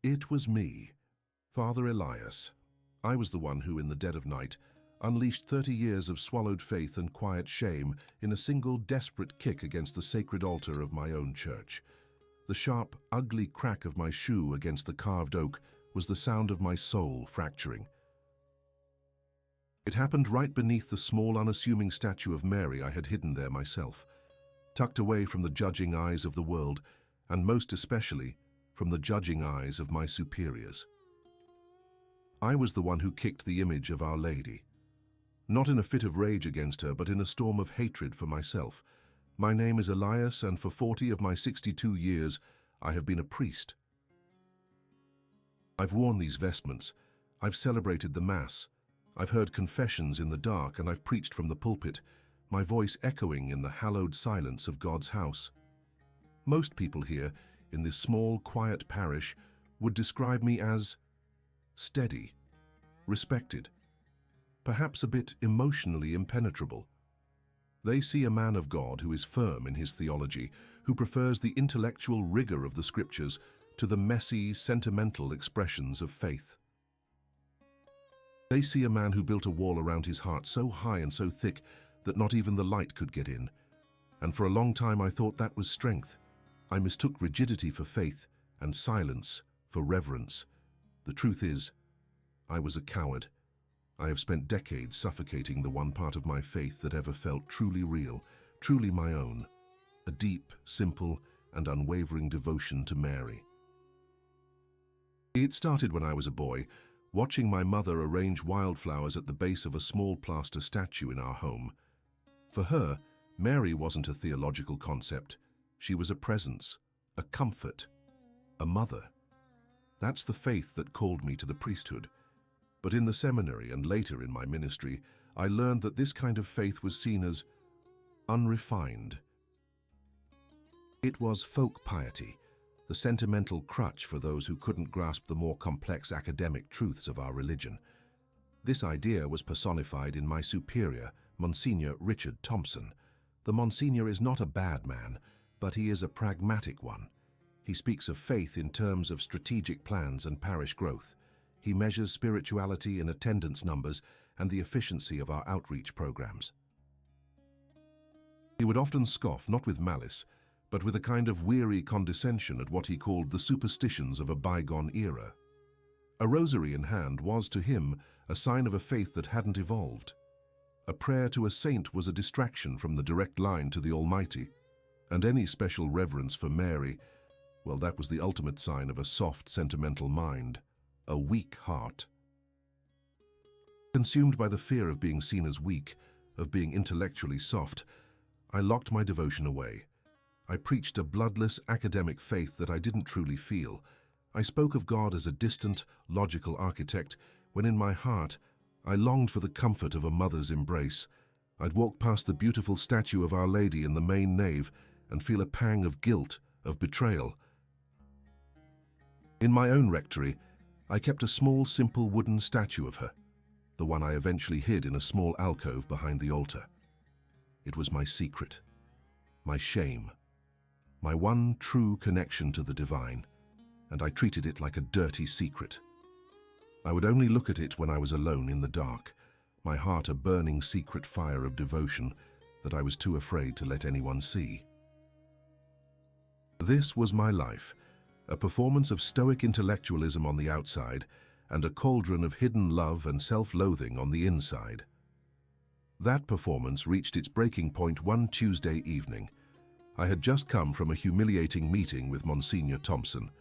It was me, Father Elias. I was the one who, in the dead of night, unleashed 30 years of swallowed faith and quiet shame in a single desperate kick against the sacred altar of my own church. The sharp, ugly crack of my shoe against the carved oak was the sound of my soul fracturing. It happened right beneath the small, unassuming statue of Mary I had hidden there myself, tucked away from the judging eyes of the world, and most especially from the judging eyes of my superiors. I was the one who kicked the image of Our Lady. Not in a fit of rage against her, but in a storm of hatred for myself. My name is Elias, and for 40 of my 62 years, I have been a priest. I've worn these vestments. I've celebrated the Mass. I've heard confessions in the dark, and I've preached from the pulpit, my voice echoing in the hallowed silence of God's house. Most people here, in this small, quiet parish, would describe me as steady, respected, perhaps a bit emotionally impenetrable. They see a man of God who is firm in his theology, who prefers the intellectual rigor of the Scriptures to the messy, sentimental expressions of faith. They see a man who built a wall around his heart so high and so thick that not even the light could get in. And for a long time I thought that was strength. I mistook rigidity for faith and silence for reverence. The truth is, I was a coward. I have spent decades suffocating the one part of my faith that ever felt truly real, truly my own, a deep, simple, and unwavering devotion to Mary. It started when I was a boy, watching my mother arrange wildflowers at the base of a small plaster statue in our home. For her, Mary wasn't a theological concept. She was a presence, a comfort, a mother. That's the faith that called me to the priesthood. But in the seminary and later in my ministry, I learned that this kind of faith was seen as unrefined. It was folk piety, the sentimental crutch for those who couldn't grasp the more complex academic truths of our religion. This idea was personified in my superior, Monsignor Richard Thompson. The Monsignor is not a bad man, but he is a pragmatic one. He speaks of faith in terms of strategic plans and parish growth. He measures spirituality in attendance numbers and the efficiency of our outreach programs. He would often scoff, not with malice, but with a kind of weary condescension at what he called the superstitions of a bygone era. A rosary in hand was, to him, a sign of a faith that hadn't evolved. A prayer to a saint was a distraction from the direct line to the Almighty, and any special reverence for Mary, well, that was the ultimate sign of a soft, sentimental mind, a weak heart. Consumed by the fear of being seen as weak, of being intellectually soft, I locked my devotion away. I preached a bloodless academic faith that I didn't truly feel. I spoke of God as a distant, logical architect, when in my heart I longed for the comfort of a mother's embrace. I'd walk past the beautiful statue of Our Lady in the main nave and feel a pang of guilt, of betrayal. In my own rectory, I kept a small, simple wooden statue of her, the one I eventually hid in a small alcove behind the altar. It was my secret, my shame, my one true connection to the divine, and I treated it like a dirty secret. I would only look at it when I was alone in the dark, my heart a burning secret fire of devotion that I was too afraid to let anyone see. This was my life, a performance of stoic intellectualism on the outside and a cauldron of hidden love and self-loathing on the inside. That performance reached its breaking point one Tuesday evening. I had just come from a humiliating meeting with Monsignor Thompson.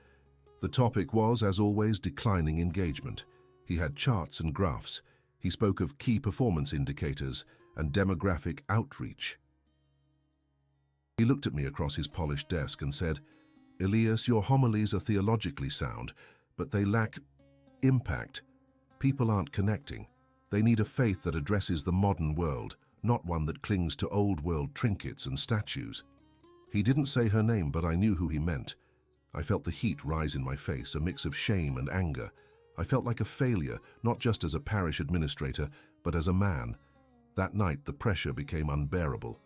The topic was, as always, declining engagement. He had charts and graphs. He spoke of key performance indicators and demographic outreach. He looked at me across his polished desk and said, "Elias, your homilies are theologically sound, but they lack impact. People aren't connecting. They need a faith that addresses the modern world, not one that clings to old-world trinkets and statues." He didn't say her name, but I knew who he meant. I felt the heat rise in my face, a mix of shame and anger. I felt like a failure, not just as a parish administrator, but as a man. That night, the pressure became unbearable.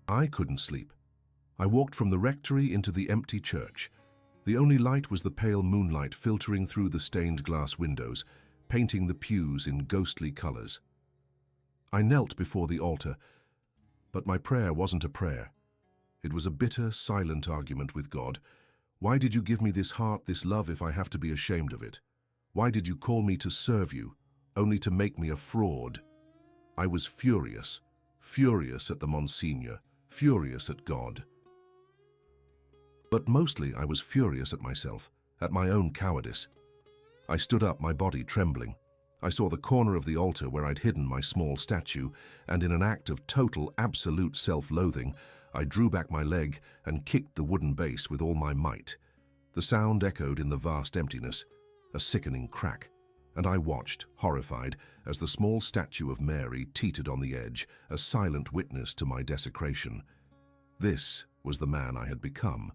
I couldn't sleep. I walked from the rectory into the empty church. The only light was the pale moonlight filtering through the stained glass windows, painting the pews in ghostly colors. I knelt before the altar, but my prayer wasn't a prayer. It was a bitter, silent argument with God. Why did you give me this heart, this love, if I have to be ashamed of it? Why did you call me to serve you, only to make me a fraud? I was furious, furious at the Monsignor, furious at God. But mostly I was furious at myself, at my own cowardice. I stood up, my body trembling. I saw the corner of the altar where I'd hidden my small statue, and in an act of total, absolute self-loathing, I drew back my leg and kicked the wooden base with all my might. The sound echoed in the vast emptiness, a sickening crack, and I watched, horrified, as the small statue of Mary teetered on the edge, a silent witness to my desecration. This was the man I had become.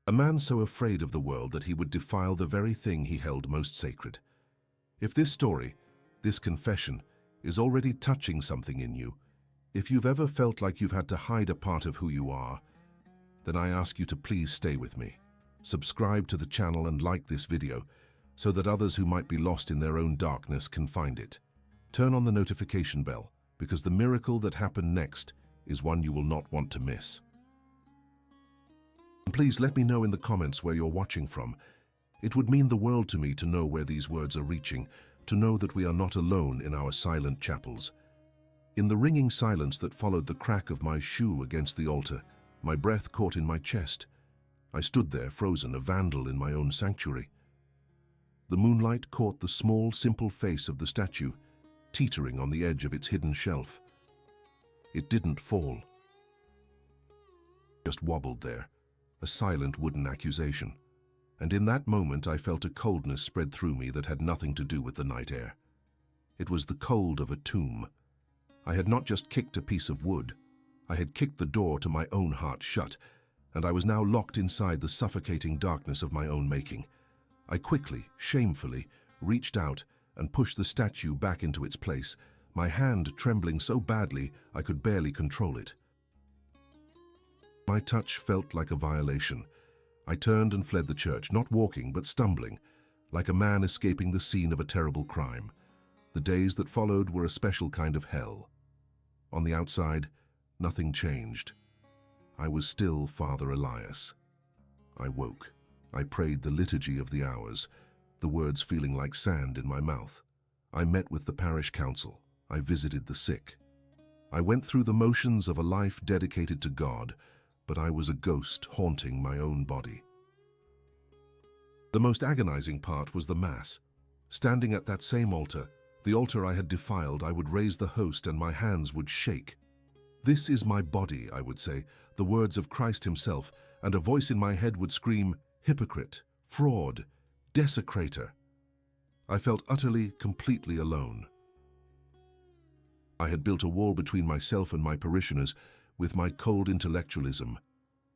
A man so afraid of the world that he would defile the very thing he held most sacred. If this story, this confession, is already touching something in you, if you've ever felt like you've had to hide a part of who you are, then I ask you to please stay with me. Subscribe to the channel and like this video so that others who might be lost in their own darkness can find it. Turn on the notification bell, because the miracle that happened next is one you will not want to miss. And please let me know in the comments where you're watching from. It would mean the world to me to know where these words are reaching, to know that we are not alone in our silent chapels. In the ringing silence that followed the crack of my shoe against the altar, my breath caught in my chest. I stood there frozen, a vandal in my own sanctuary. The moonlight caught the small, simple face of the statue, teetering on the edge of its hidden shelf. It didn't fall. Just wobbled there, a silent wooden accusation. And in that moment I felt a coldness spread through me that had nothing to do with the night air. It was the cold of a tomb. I had not just kicked a piece of wood. I had kicked the door to my own heart shut, and I was now locked inside the suffocating darkness of my own making. I quickly, shamefully, reached out and pushed the statue back into its place, my hand trembling so badly I could barely control it. My touch felt like a violation. I turned and fled the church, not walking but stumbling, like a man escaping the scene of a terrible crime. The days that followed were a special kind of hell. On the outside, nothing changed. I was still Father Elias. I woke. I prayed the liturgy of the hours, the words feeling like sand in my mouth. I met with the parish council. I visited the sick. I went through the motions of a life dedicated to God, but I was a ghost haunting my own body. The most agonizing part was the Mass. Standing at that same altar, the altar I had defiled, I would raise the host and my hands would shake. "This is my body," I would say, the words of Christ himself, and a voice in my head would scream, "Hypocrite, fraud, desecrator." I felt utterly, completely alone. I had built a wall between myself and my parishioners with my cold intellectualism,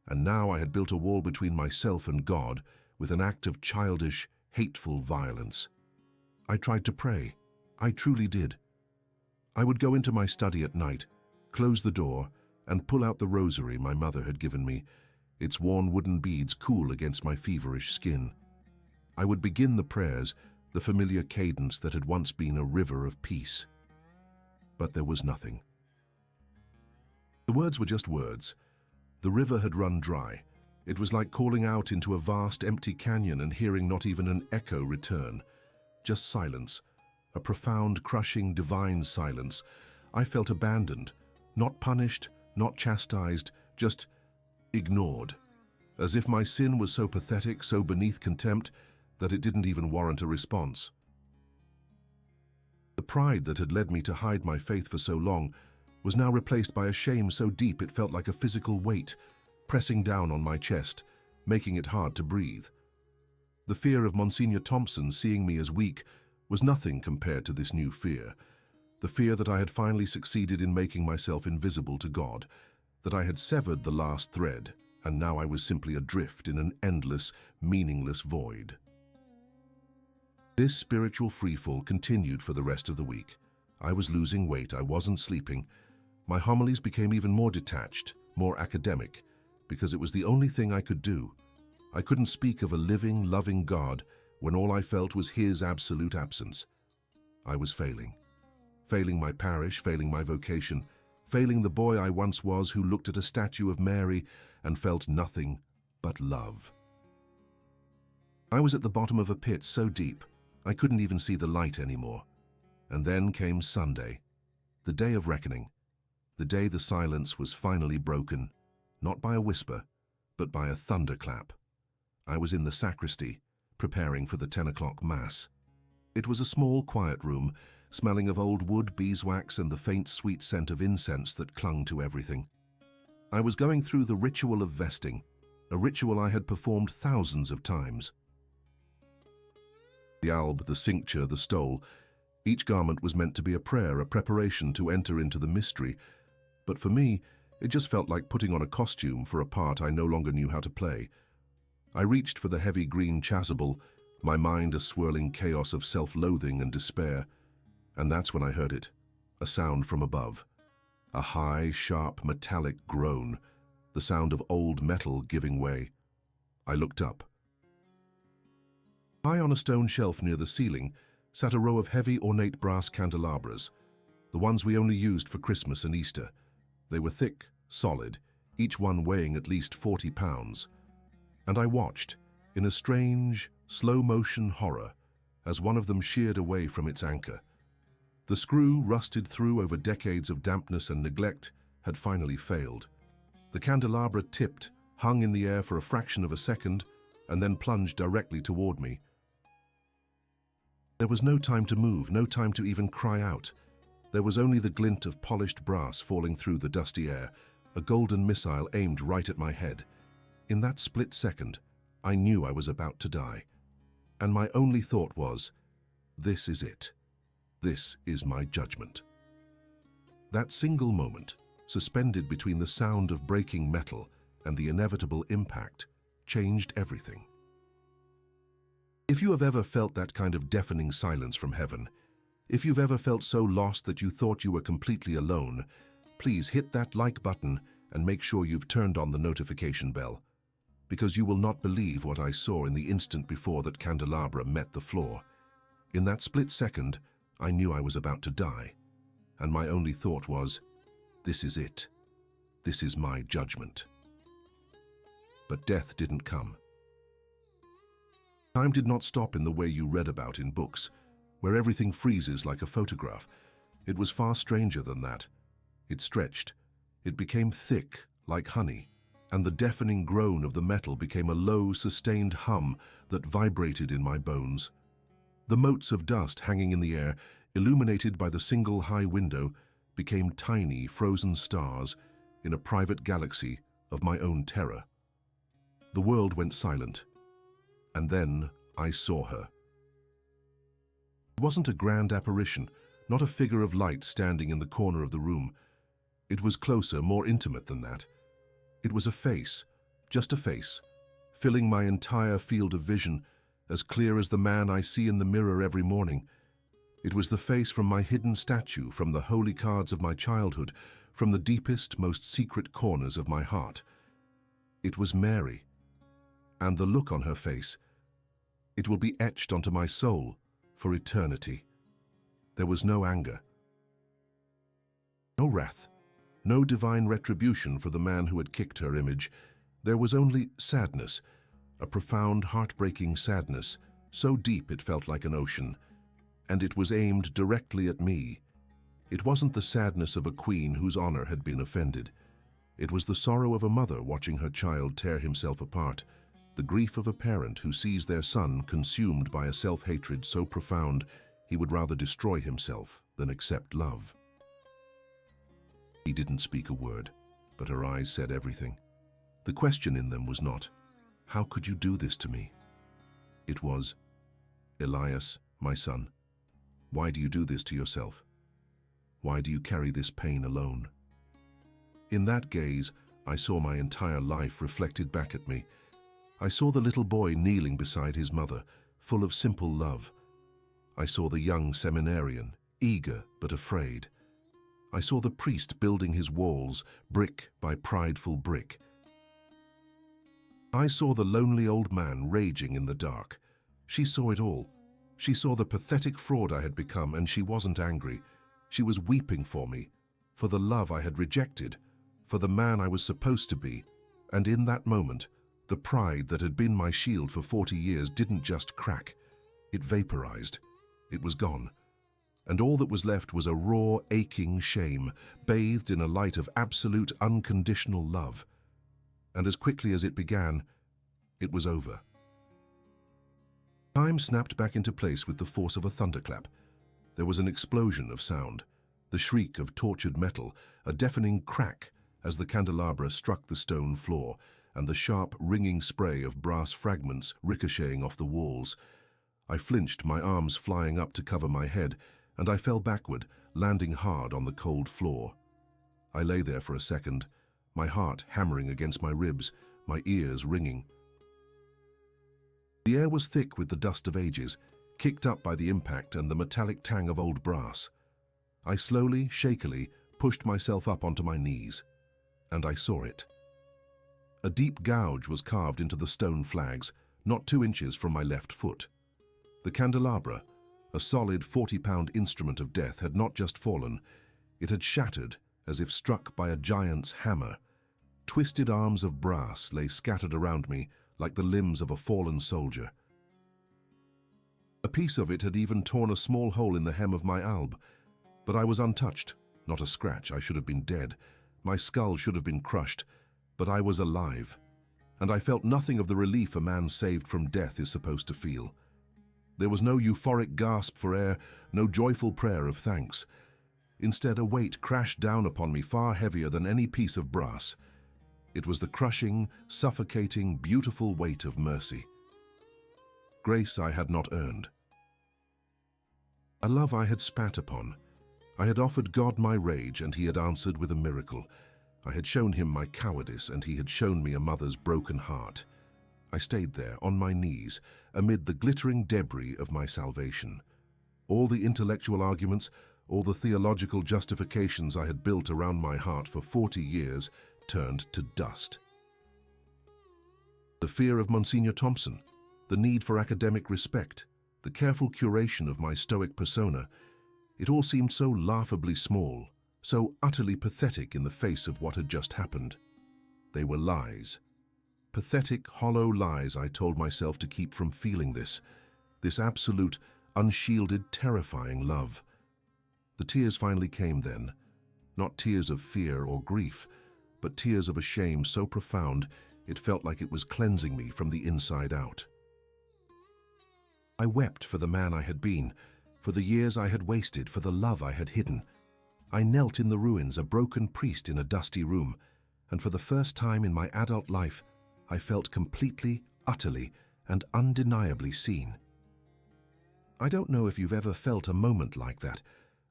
and now I had built a wall between myself and God with an act of childish, hateful violence. I tried to pray. I truly did. I would go into my study at night, close the door, and pull out the rosary my mother had given me, its worn wooden beads cool against my feverish skin. I would begin the prayers, the familiar cadence that had once been a river of peace. But there was nothing. The words were just words. The river had run dry. It was like calling out into a vast, empty canyon and hearing not even an echo return. Just silence, a profound, crushing, divine silence. I felt abandoned, not punished, not chastised, just ignored, as if my sin was so pathetic, so beneath contempt, that it didn't even warrant a response. The pride that had led me to hide my faith for so long was now replaced by a shame so deep it felt like a physical weight, pressing down on my chest, making it hard to breathe. The fear of Monsignor Thompson seeing me as weak was nothing compared to this new fear. The fear that I had finally succeeded in making myself invisible to God, that I had severed the last thread, and now I was simply adrift in an endless, meaningless void. This spiritual freefall continued for the rest of the week. I was losing weight, I wasn't sleeping. My homilies became even more detached, more academic, because it was the only thing I could do. I couldn't speak of a living, loving God when all I felt was His absolute absence. I was failing. Failing my parish, failing my vocation, failing the boy I once was who looked at a statue of Mary and felt nothing but love. I was at the bottom of a pit so deep I couldn't even see the light anymore. And then came Sunday, the day of reckoning, the day the silence was finally broken, not by a whisper, but by a thunderclap. I was in the sacristy, preparing for the 10 o'clock Mass. It was a small, quiet room, smelling of old wood, beeswax, and the faint, sweet scent of incense that clung to everything. I was going through the ritual of vesting, a ritual I had performed thousands of times. The alb, the cincture, the stole, each garment was meant to be a prayer, a preparation to enter into the mystery, but for me, it just felt like putting on a costume for a part I no longer knew how to play. I reached for the heavy green chasuble, my mind a swirling chaos of self-loathing and despair, and that's when I heard it, a sound from above. A high, sharp, metallic groan, the sound of old metal giving way. I looked up. High on a stone shelf near the ceiling sat a row of heavy, ornate brass candelabras, the ones we only used for Christmas and Easter. They were thick, solid, each one weighing at least 40 pounds. And I watched, in a strange, slow-motion horror, as one of them sheared away from its anchor. The screw, rusted through over decades of dampness and neglect, had finally failed. The candelabra tipped, hung in the air for a fraction of a second, and then plunged directly toward me. There was no time to move, no time to even cry out. There was only the glint of polished brass falling through the dusty air, a golden missile aimed right at my head. In that split second, I knew I was about to die. And my only thought was, this is it. This is my judgment. That single moment, suspended between the sound of breaking metal and the inevitable impact, changed everything. If you have ever felt that kind of deafening silence from heaven, if you've ever felt so lost that you thought you were completely alone, please hit that like button and make sure you've turned on the notification bell, because you will not believe what I saw in the instant before that candelabra met the floor. In that split second, I knew I was about to die, and my only thought was, this is it. This is my judgment. But death didn't come. Time did not stop in the way you read about in books, where everything freezes like a photograph. It was far stranger than that. It stretched. It became thick, like honey, and the deafening groan of the metal became a low, sustained hum that vibrated in my bones. The motes of dust hanging in the air, illuminated by the single high window, became tiny, frozen stars in a private galaxy of my own terror. The world went silent. And then I saw her. It wasn't a grand apparition, not a figure of light standing in the corner of the room. It was closer, more intimate than that. It was a face, just a face, filling my entire field of vision, as clear as the man I see in the mirror every morning. It was the face from my hidden statue, from the holy cards of my childhood, from the deepest, most secret corners of my heart. It was Mary. And the look on her face, it will be etched onto my soul for eternity. There was no anger, no wrath, no divine retribution for the man who had kicked her image. There was only sadness, a profound, heartbreaking sadness, so deep it felt like an ocean, and it was aimed directly at me. It wasn't the sadness of a queen whose honor had been offended. It was the sorrow of a mother watching her child tear himself apart, the grief of a parent who sees their son consumed by a self-hatred so profound he would rather destroy himself than accept love. He didn't speak a word, but her eyes said everything. The question in them was not, "How could you do this to me?" It was, "Elias, my son, why do you do this to yourself? Why do you carry this pain alone?" In that gaze, I saw my entire life reflected back at me. I saw the little boy kneeling beside his mother, full of simple love. I saw the young seminarian, eager but afraid. I saw the priest building his walls, brick by prideful brick. I saw the lonely old man raging in the dark. She saw it all. She saw the pathetic fraud I had become, and she wasn't angry. She was weeping for me, for the love I had rejected, for the man I was supposed to be. And in that moment, the pride that had been my shield for 40 years didn't just crack. It vaporized. It was gone. And all that was left was a raw, aching shame, bathed in a light of absolute, unconditional love. And as quickly as it began, it was over. Time snapped back into place with the force of a thunderclap. There was an explosion of sound, the shriek of tortured metal, a deafening crack as the candelabra struck the stone floor, and the sharp, ringing spray of brass fragments ricocheting off the walls. I flinched, my arms flying up to cover my head, and I fell backward, landing hard on the cold floor. I lay there for a second, my heart hammering against my ribs, my ears ringing. The air was thick with the dust of ages, kicked up by the impact and the metallic tang of old brass. I slowly, shakily, pushed myself up onto my knees, and I saw it. A deep gouge was carved into the stone flags, not 2 inches from my left foot. The candelabra, a solid 40-pound instrument of death, had not just fallen, it had shattered as if struck by a giant's hammer. Twisted arms of brass lay scattered around me like the limbs of a fallen soldier. A piece of it had even torn a small hole in the hem of my alb, but I was untouched, not a scratch. I should have been dead. My skull should have been crushed, but I was alive, and I felt nothing of the relief a man saved from death is supposed to feel. There was no euphoric gasp for air, no joyful prayer of thanks. Instead, a weight crashed down upon me far heavier than any piece of brass. It was the crushing, suffocating, beautiful weight of mercy. Grace I had not earned. A love I had spat upon. I had offered God my rage, and he had answered with a miracle. I had shown him my cowardice, and he had shown me a mother's broken heart. I stayed there, on my knees, amid the glittering debris of my salvation. All the intellectual arguments, all the theological justifications I had built around my heart for 40 years turned to dust. The fear of Monsignor Thompson, the need for academic respect, the careful curation of my stoic persona, it all seemed so laughably small, so utterly pathetic in the face of what had just happened. They were lies. Pathetic, hollow lies I told myself to keep from feeling this absolute, unshielded, terrifying love. The tears finally came then, not tears of fear or grief, but tears of a shame so profound it felt like it was cleansing me from the inside out. I wept for the man I had been, for the years I had wasted, for the love I had hidden. I knelt in the ruins, a broken priest in a dusty room, and for the first time in my adult life, I felt completely, utterly, and undeniably seen. I don't know if you've ever felt a moment like that,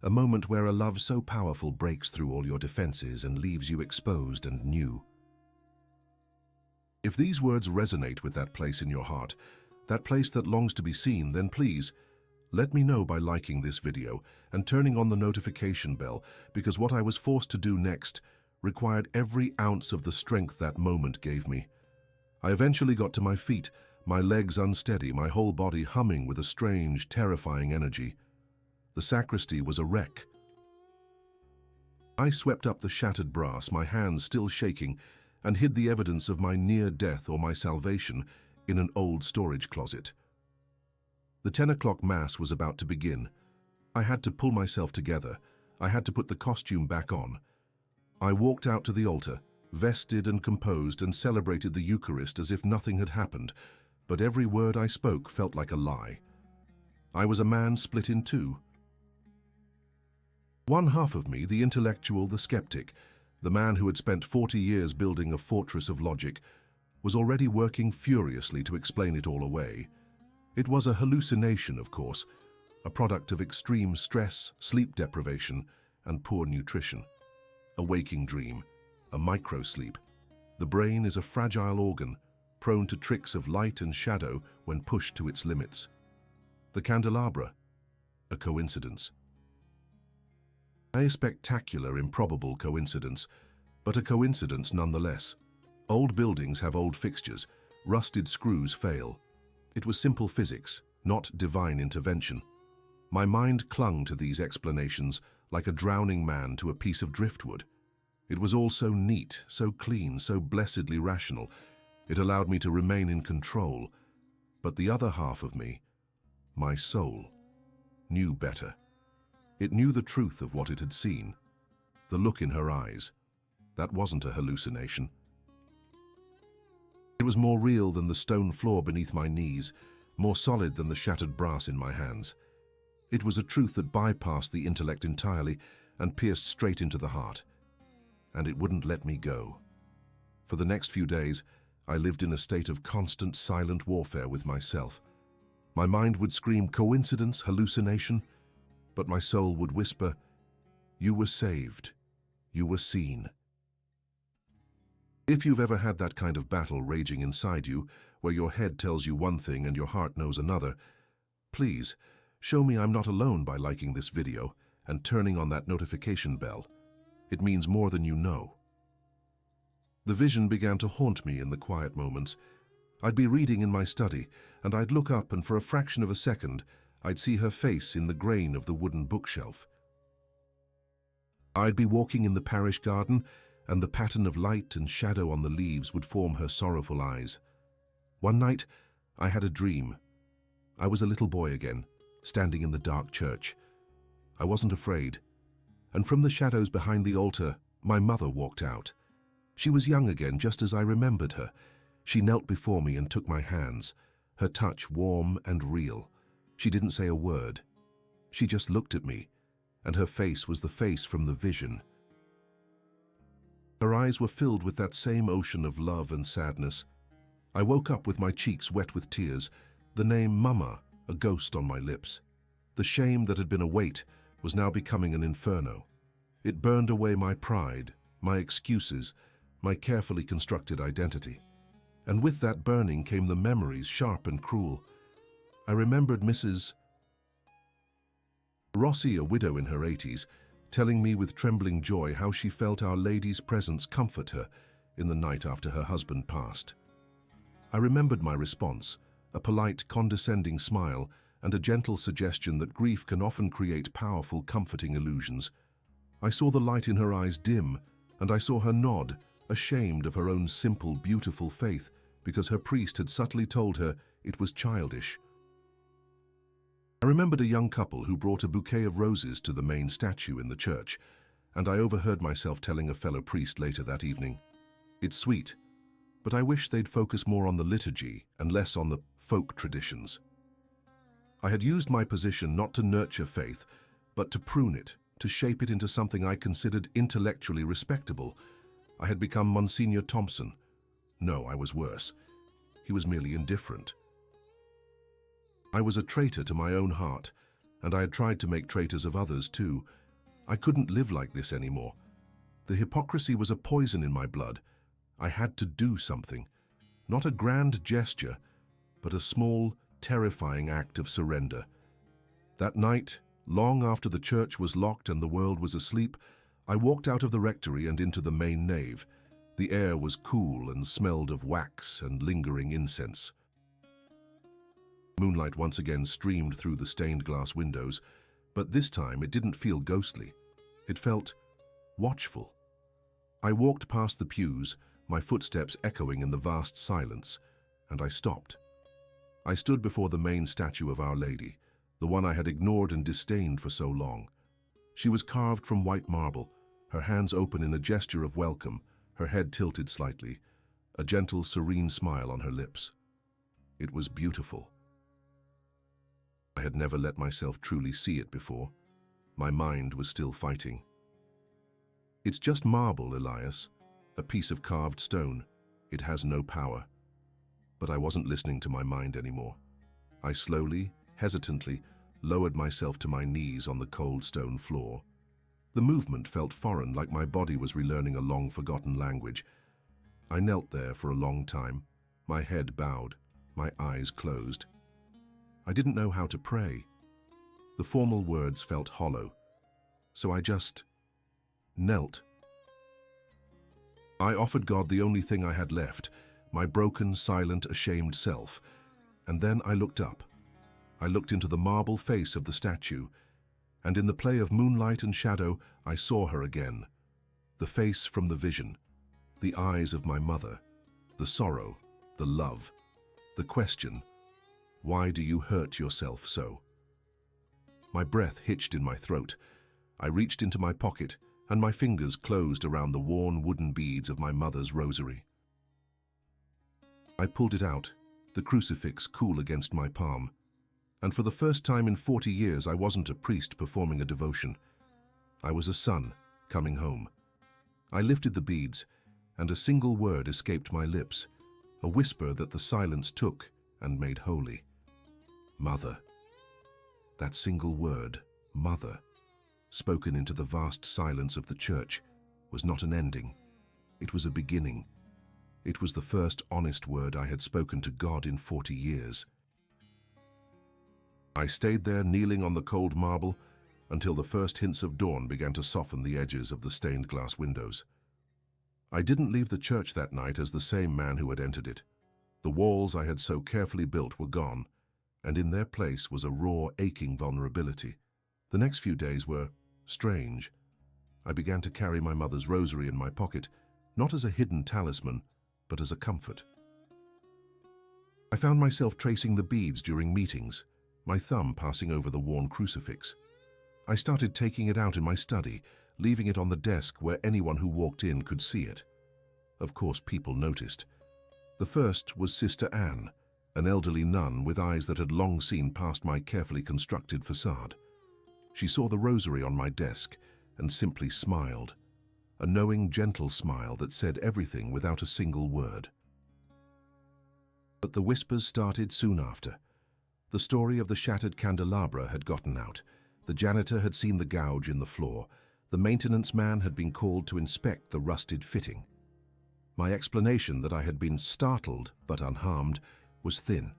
a moment where a love so powerful breaks through all your defenses and leaves you exposed and new. If these words resonate with that place in your heart, that place that longs to be seen, then please, let me know by liking this video and turning on the notification bell, because what I was forced to do next required every ounce of the strength that moment gave me. I eventually got to my feet, my legs unsteady, my whole body humming with a strange, terrifying energy. The sacristy was a wreck. I swept up the shattered brass, my hands still shaking, and hid the evidence of my near death or my salvation in an old storage closet. The 10 o'clock Mass was about to begin. I had to pull myself together. I had to put the costume back on. I walked out to the altar, vested and composed, and celebrated the Eucharist as if nothing had happened, but every word I spoke felt like a lie. I was a man split in two. One half of me, the intellectual, the skeptic, the man who had spent 40 years building a fortress of logic, was already working furiously to explain it all away. It was a hallucination, of course, a product of extreme stress, sleep deprivation, and poor nutrition. A waking dream, a microsleep. The brain is a fragile organ, prone to tricks of light and shadow when pushed to its limits. The candelabra, a coincidence. A spectacular, improbable coincidence, but a coincidence nonetheless. Old buildings have old fixtures. rusted screws fail. It was simple physics, not divine intervention. My mind clung to these explanations like a drowning man to a piece of driftwood. It was all so neat, so clean, so blessedly rational. It allowed me to remain in control. But the other half of me, my soul, knew better. It knew the truth of what it had seen. The look in her eyes. That wasn't a hallucination. It was more real than the stone floor beneath my knees, more solid than the shattered brass in my hands. It was a truth that bypassed the intellect entirely and pierced straight into the heart. And it wouldn't let me go. For the next few days, I lived in a state of constant, silent warfare with myself. My mind would scream coincidence, hallucination, but my soul would whisper, "You were saved. You were seen." If you've ever had that kind of battle raging inside you, where your head tells you one thing and your heart knows another, please show me I'm not alone by liking this video and turning on that notification bell. It means more than you know. The vision began to haunt me in the quiet moments. I'd be reading in my study, and I'd look up, and for a fraction of a second, I'd see her face in the grain of the wooden bookshelf. I'd be walking in the parish garden, and the pattern of light and shadow on the leaves would form her sorrowful eyes. One night, I had a dream. I was a little boy again, standing in the dark church. I wasn't afraid, and from the shadows behind the altar, my mother walked out. She was young again, just as I remembered her. She knelt before me and took my hands, her touch warm and real. She didn't say a word. She just looked at me, and her face was the face from the vision. Her eyes were filled with that same ocean of love and sadness. I woke up with my cheeks wet with tears, the name Mama a ghost on my lips. The shame that had been a weight was now becoming an inferno. It burned away my pride, my excuses, my carefully constructed identity. And with that burning came the memories, sharp and cruel. I remembered Mrs. Rossi, a widow in her 80s, telling me with trembling joy how she felt Our Lady's presence comfort her in the night after her husband passed. I remembered my response, a polite, condescending smile, and a gentle suggestion that grief can often create powerful, comforting illusions. I saw the light in her eyes dim, and I saw her nod, ashamed of her own simple, beautiful faith, because her priest had subtly told her it was childish. I remembered a young couple who brought a bouquet of roses to the main statue in the church, and I overheard myself telling a fellow priest later that evening, "It's sweet, but I wish they'd focus more on the liturgy and less on the folk traditions." I had used my position not to nurture faith, but to prune it, to shape it into something I considered intellectually respectable. I had become Monsignor Thompson. No, I was worse. He was merely indifferent. I was a traitor to my own heart, and I had tried to make traitors of others too. I couldn't live like this anymore. The hypocrisy was a poison in my blood. I had to do something. Not a grand gesture, but a small, terrifying act of surrender. That night, long after the church was locked and the world was asleep, I walked out of the rectory and into the main nave. The air was cool and smelled of wax and lingering incense. Moonlight once again streamed through the stained glass windows, but this time it didn't feel ghostly. It felt watchful. I walked past the pews, my footsteps echoing in the vast silence, and I stopped. I stood before the main statue of Our Lady, the one I had ignored and disdained for so long. She was carved from white marble, her hands open in a gesture of welcome, her head tilted slightly, a gentle, serene smile on her lips. It was beautiful. I had never let myself truly see it before. My mind was still fighting. "It's just marble, Elias, a piece of carved stone. It has no power." But I wasn't listening to my mind anymore. I slowly, hesitantly, lowered myself to my knees on the cold stone floor. The movement felt foreign, like my body was relearning a long-forgotten language. I knelt there for a long time, my head bowed, my eyes closed. I didn't know how to pray. The formal words felt hollow, so I just knelt. I offered God the only thing I had left, my broken, silent, ashamed self. And then I looked up. I looked into the marble face of the statue, and in the play of moonlight and shadow, I saw her again. The face from the vision, the eyes of my mother, the sorrow, the love, the question, why do you hurt yourself so? My breath hitched in my throat. I reached into my pocket, and my fingers closed around the worn wooden beads of my mother's rosary. I pulled it out, the crucifix cool against my palm, and for the first time in 40 years I wasn't a priest performing a devotion. I was a son coming home. I lifted the beads, and a single word escaped my lips, a whisper that the silence took and made holy. Mother. That single word, mother, spoken into the vast silence of the church, was not an ending. It was a beginning. It was the first honest word I had spoken to God in 40 years. I stayed there kneeling on the cold marble until the first hints of dawn began to soften the edges of the stained glass windows. I didn't leave the church that night as the same man who had entered it. The walls I had so carefully built were gone, and in their place was a raw, aching vulnerability. The next few days were strange. I began to carry my mother's rosary in my pocket, not as a hidden talisman, but as a comfort. I found myself tracing the beads during meetings, my thumb passing over the worn crucifix. I started taking it out in my study, leaving it on the desk where anyone who walked in could see it. Of course, people noticed. The first was Sister Anne, an elderly nun with eyes that had long seen past my carefully constructed facade. She saw the rosary on my desk and simply smiled, a knowing, gentle smile that said everything without a single word. But the whispers started soon after. The story of the shattered candelabra had gotten out. The janitor had seen the gouge in the floor. The maintenance man had been called to inspect the rusted fitting. My explanation that I had been startled but unharmed was thin,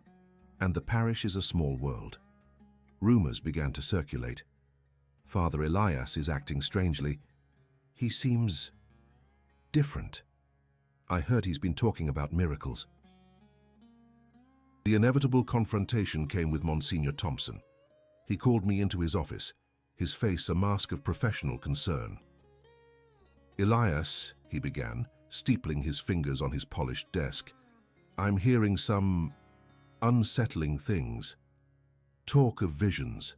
and the parish is a small world. Rumors began to circulate. Father Elias is acting strangely. He seems different. I heard he's been talking about miracles. The inevitable confrontation came with Monsignor Thompson. He called me into his office, his face a mask of professional concern. Elias, he began, steepling his fingers on his polished desk, I'm hearing some unsettling things. Talk of visions,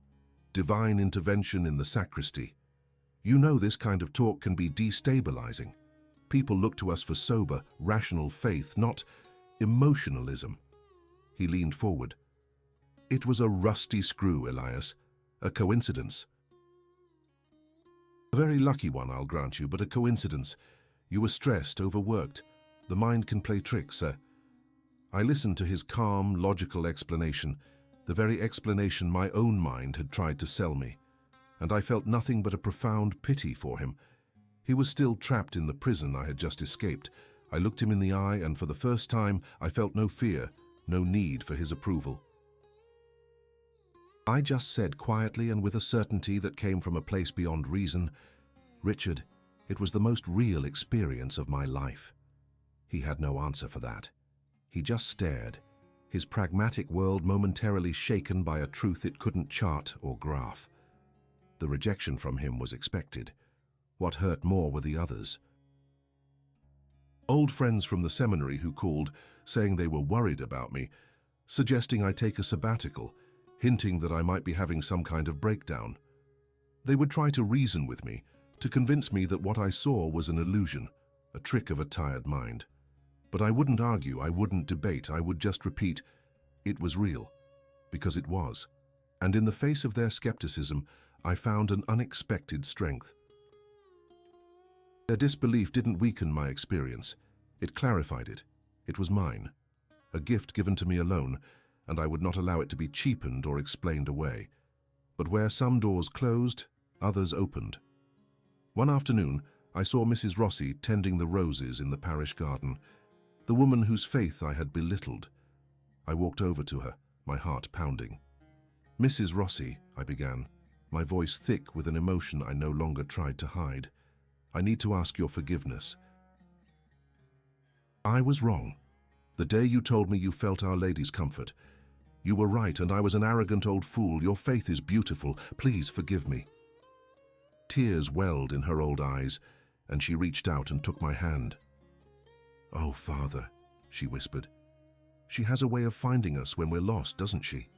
divine intervention in the sacristy. You know this kind of talk can be destabilizing. People look to us for sober, rational faith, not emotionalism. He leaned forward. It was a rusty screw, Elias. A coincidence. A very lucky one, I'll grant you, but a coincidence. You were stressed, overworked. The mind can play tricks, sir. I listened to his calm, logical explanation, the very explanation my own mind had tried to sell me, and I felt nothing but a profound pity for him. He was still trapped in the prison I had just escaped. I looked him in the eye, and for the first time I felt no fear, no need for his approval. I just said quietly and with a certainty that came from a place beyond reason, Richard, it was the most real experience of my life. He had no answer for that. He just stared, his pragmatic world momentarily shaken by a truth it couldn't chart or graph. The rejection from him was expected. What hurt more were the others. Old friends from the seminary who called, saying they were worried about me, suggesting I take a sabbatical, hinting that I might be having some kind of breakdown. They would try to reason with me, to convince me that what I saw was an illusion, a trick of a tired mind. But I wouldn't argue, I wouldn't debate, I would just repeat, it was real, because it was. And in the face of their skepticism, I found an unexpected strength. Their disbelief didn't weaken my experience. It clarified it. It was mine, a gift given to me alone, and I would not allow it to be cheapened or explained away. But where some doors closed, others opened. One afternoon, I saw Mrs. Rossi tending the roses in the parish garden, the woman whose faith I had belittled. I walked over to her, my heart pounding. Mrs. Rossi, I began, my voice thick with an emotion I no longer tried to hide. I need to ask your forgiveness. I was wrong. The day you told me you felt Our Lady's comfort. You were right, and I was an arrogant old fool. Your faith is beautiful. Please forgive me." Tears welled in her old eyes, and she reached out and took my hand. "Oh, Father," she whispered. "She has a way of finding us when we're lost, doesn't she?"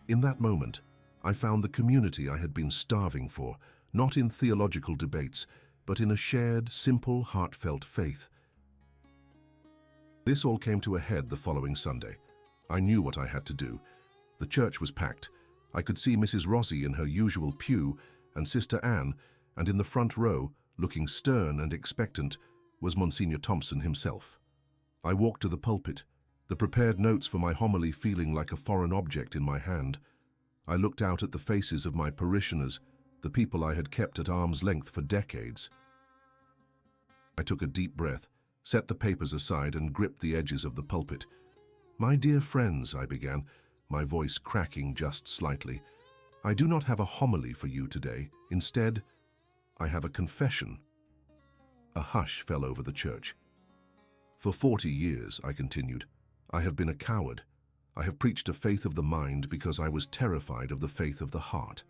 In that moment, I found the community I had been starving for, not in theological debates, but in a shared, simple, heartfelt faith. This all came to a head the following Sunday. I knew what I had to do. The church was packed. I could see Mrs. Rossi in her usual pew and Sister Anne, and in the front row, looking stern and expectant, was Monsignor Thompson himself. I walked to the pulpit, the prepared notes for my homily feeling like a foreign object in my hand. I looked out at the faces of my parishioners, the people I had kept at arm's length for decades. I took a deep breath, set the papers aside, and gripped the edges of the pulpit. "My dear friends," I began, my voice cracking just slightly, "I do not have a homily for you today. Instead, I have a confession." A hush fell over the church. "For 40 years, I continued, I have been a coward. I have preached a faith of the mind because I was terrified of the faith of the heart.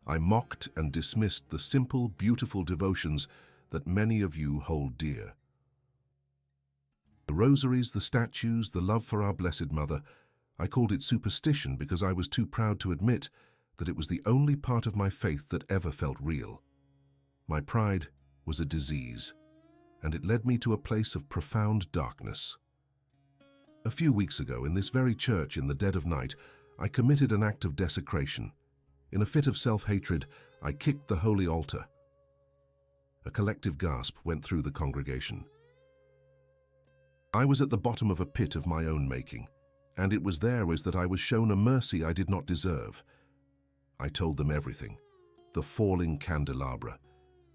I mocked and dismissed the simple, beautiful devotions that many of you hold dear. The rosaries, the statues, the love for our Blessed Mother. I called it superstition because I was too proud to admit that it was the only part of my faith that ever felt real. My pride was a disease, and it led me to a place of profound darkness. A few weeks ago, in this very church in the dead of night, I committed an act of desecration. In a fit of self-hatred, I kicked the holy altar. A collective gasp went through the congregation. I was at the bottom of a pit of my own making, and it was there that I was shown a mercy I did not deserve. I told them everything: the falling candelabra,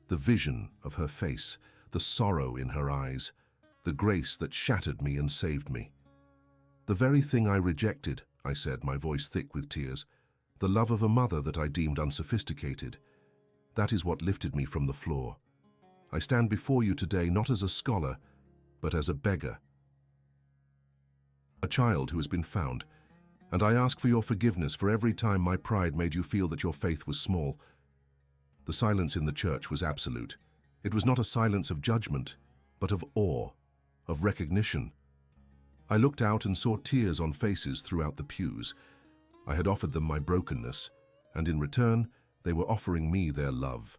the vision of her face, the sorrow in her eyes, the grace that shattered me and saved me. The very thing I rejected, I said, my voice thick with tears, the love of a mother that I deemed unsophisticated. That is what lifted me from the floor. I stand before you today not as a scholar, but as a beggar, a child who has been found, and I ask for your forgiveness for every time my pride made you feel that your faith was small. The silence in the church was absolute. It was not a silence of judgment, but of awe, of recognition. I looked out and saw tears on faces throughout the pews. I had offered them my brokenness, and in return, they were offering me their love.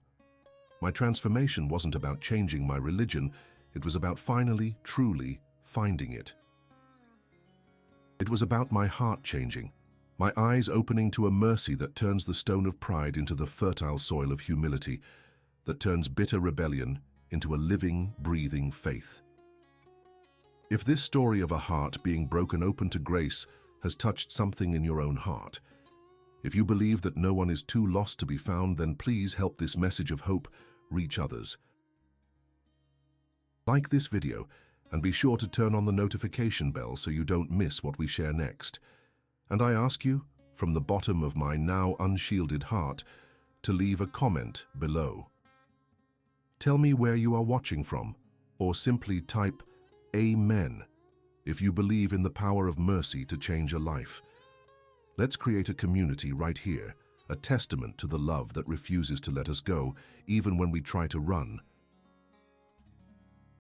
My transformation wasn't about changing my religion, it was about finally, truly finding it. It was about my heart changing, my eyes opening to a mercy that turns the stone of pride into the fertile soil of humility, that turns bitter rebellion into a living, breathing faith. If this story of a heart being broken open to grace has touched something in your own heart, if you believe that no one is too lost to be found, then please help this message of hope reach others. Like this video, and be sure to turn on the notification bell so you don't miss what we share next. And I ask you, from the bottom of my now unshielded heart, to leave a comment below. Tell me where you are watching from, or simply type Amen if you believe in the power of mercy to change a life. Let's create a community right here, a testament to the love that refuses to let us go, even when we try to run.